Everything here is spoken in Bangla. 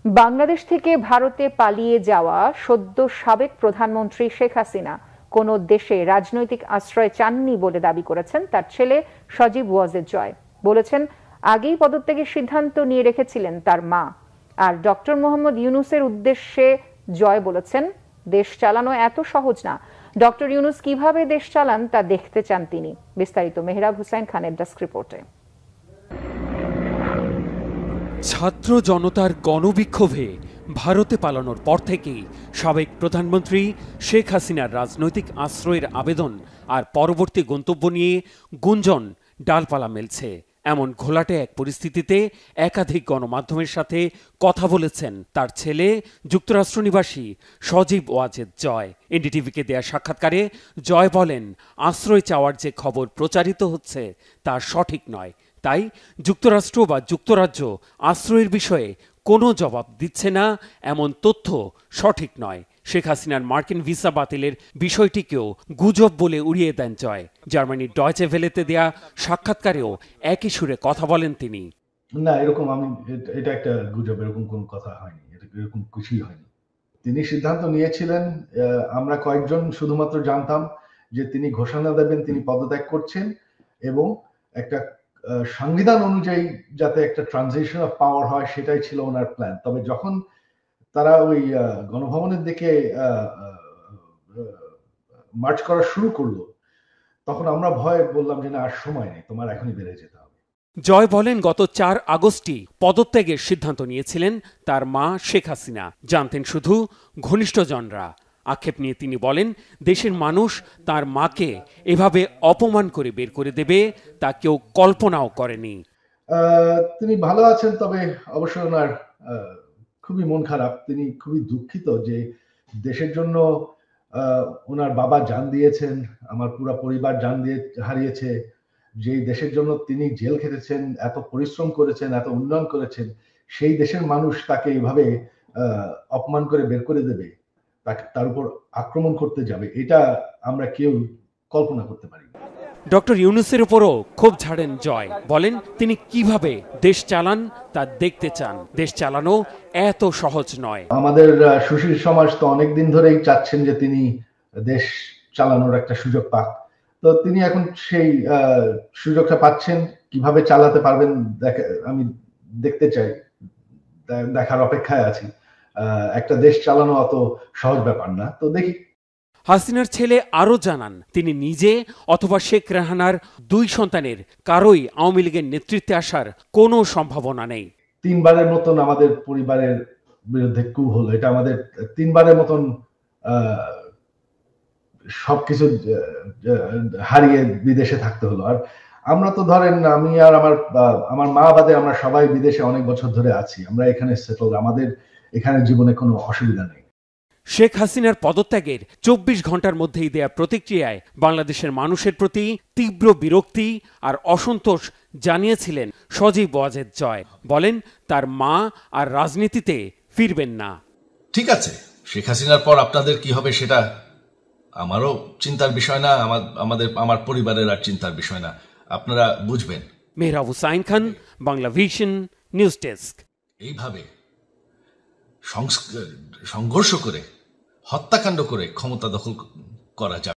বাংলাদেশ থেকে ভারতে পালিয়ে যাওয়া সদ্য সাবেক প্রধানমন্ত্রী শেখ হাসিনা কোন দেশে রাজনৈতিক আশ্রয় চাননি বলে দাবি করেছেন তার ছেলে সজীব ওয়াজেদ জয়। বলেছেন, আগেই পদত্যাগের সিদ্ধান্ত নিয়ে রেখেছিলেন তার মা। আর ডক্টর মোহাম্মদ ইউনূসের উদ্দেশ্যে জয় বলেছেন, দেশ চালানো এত সহজ না। ডক্টর ইউনূস কিভাবে দেশ চালান তা দেখতে চান তিনি। বিস্তারিত মেহরাব হুসাইন খানের ডেস্ক রিপোর্টে। ছাত্র জনতার গণবিক্ষোভে ভারতে পালানোর পর থেকেই সাবেক প্রধানমন্ত্রী শেখ হাসিনার রাজনৈতিক আশ্রয়ের আবেদন আর পরবর্তী গন্তব্য নিয়ে গুঞ্জন ডালপালা মেলছে। এমন ঘোলাটে এক পরিস্থিতিতে একাধিক গণমাধ্যমের সাথে কথা বলেছেন তার ছেলে যুক্তরাষ্ট্র নিবাসী সজীব ওয়াজেদ জয়। এনডিটিভিকে দেয়া সাক্ষাৎকারে জয় বলেন, আশ্রয় চাওয়ার যে খবর প্রচারিত হচ্ছে তা সঠিক নয়। তাই যুক্তরাষ্ট্র বা যুক্তরাজ্য আশ্রয়ের বিষয়ে কোনো জবাব দিচ্ছে না, এমন তথ্য সঠিক নয়। শেখ হাসিনার মার্কিন ভিসা বাতিলের বিষয়টিকেও গুজব বলে উড়িয়ে দেন জয়। জার্মানির ডয়চে ভেলেতে দেয়া সাক্ষাৎকারেও একই সুরে কথা বলেন তিনি। না, এরকম এটা একটা গুজব, এরকম কোনো কথা হয়নি, এরকম কিছুই হয়নি। তিনি সিদ্ধান্ত নিয়েছিলেন, আমরা কয়েকজন শুধুমাত্র জানতাম যে তিনি ঘোষণা দেবেন তিনি পদত্যাগ করছেন এবং একটা সংবিধান অনুযায়ী যাতে একটা ট্রানজিশন অফ পাওয়ার হয় সেটাই ছিল ওনার প্ল্যান। তবে যখন তারা ওই গণভবনের দিকে মার্চ করা শুরু করলো তখন আমরা ভয়ে বললাম যে না, আর সময় নেই, তোমার এখনই বেরিয়ে যেতে হবে। জয় বলেন, গত 4 আগস্টই পদত্যাগের সিদ্ধান্ত নিয়েছিলেন তার মা শেখ হাসিনা, জানতেন শুধু ঘনিষ্ঠজনরা। আক্ষেপ নিয়ে তিনি বলেন, দেশের মানুষ তার মাকে এভাবে অপমান করে বের করে দেবে তা কেউ কল্পনাও করেনি। তিনি ভালো আছেন, তবে অবশ্যই ওনার খুবই মন খারাপ। তিনি খুবই দুঃখিত যে দেশের জন্য ওনার বাবা জান দিয়েছেন, আমার পুরো পরিবার জান দিয়ে হারিয়েছে। যেই দেশের জন্য তিনি জেল খেটেছেন, এত পরিশ্রম করেছেন, এত উন্নয়ন করেছেন, সেই দেশের মানুষ তাকে এইভাবে অপমান করে বের করে দেবে, তার উপর আক্রমণ করতে যাবে, এটা আমরা কেউ কল্পনা করতে পারি না। ডক্টর ইউনূসের উপরও ক্ষোভ ঝাড়েন জয়, বলেন তিনি কিভাবে দেশ চালান তা দেখতে চান। দেশ চালানো এত সহজ নয়। আমাদের সুশীল সমাজ তো অনেকদিন ধরেই চাচ্ছেন যে তিনি দেশ চালানোর একটা সুযোগ পাক। তো তিনি এখন সেই সুযোগটা পাচ্ছেন, কিভাবে চালাতে পারবেন আমি দেখতে চাই, দেখার অপেক্ষায় আছি। একটা দেশ চালানো অত সহজ ব্যাপার না, তো দেখি। হাসিনার ছেলে আরও জানান, তিনি নিজে অথবা শেখ রেহানার 2 সন্তানের কারোই আওয়ামী লীগের নেতৃত্বে আসার কোনো সম্ভাবনা নেই। 3বারের মতন আমাদের পরিবারের বিরুদ্ধে কু হলো, এটা আমাদের 3বারের মতন সবকিছু হারিয়ে বিদেশে থাকতে হলো। আর আমরা তো ধরেন, আমি আর আমার মা বাদে আমরা সবাই বিদেশে অনেক বছর ধরে আছি, আমরা এখানে সেটল, আমাদের এখানে জীবনে কোনো অসুবিধা নেই। শেখ হাসিনার পদত্যাগের 24 ঘন্টার মধ্যেই দেয়া প্রতিক্রিয়ায় বাংলাদেশের মানুষের প্রতি তীব্র বিরক্তি আর অসন্তোষ জানিয়েছিলেন সজীব ওয়াজেদ জয়। বলেন, তার মা আর রাজনীতিতে ফিরবেন না। ঠিক আছে, শেখ হাসিনার পর আপনাদের কি হবে সেটা আমারও চিন্তার বিষয় না, আমার পরিবারের আর চিন্তার বিষয় না, আপনারা বুঝবেন। Mehrab Hussain Khan, Bangla vision, news desk. এইভাবে সংঘর্ষ করে, হত্যাকাণ্ড করে ক্ষমতা দখল করা যাবে।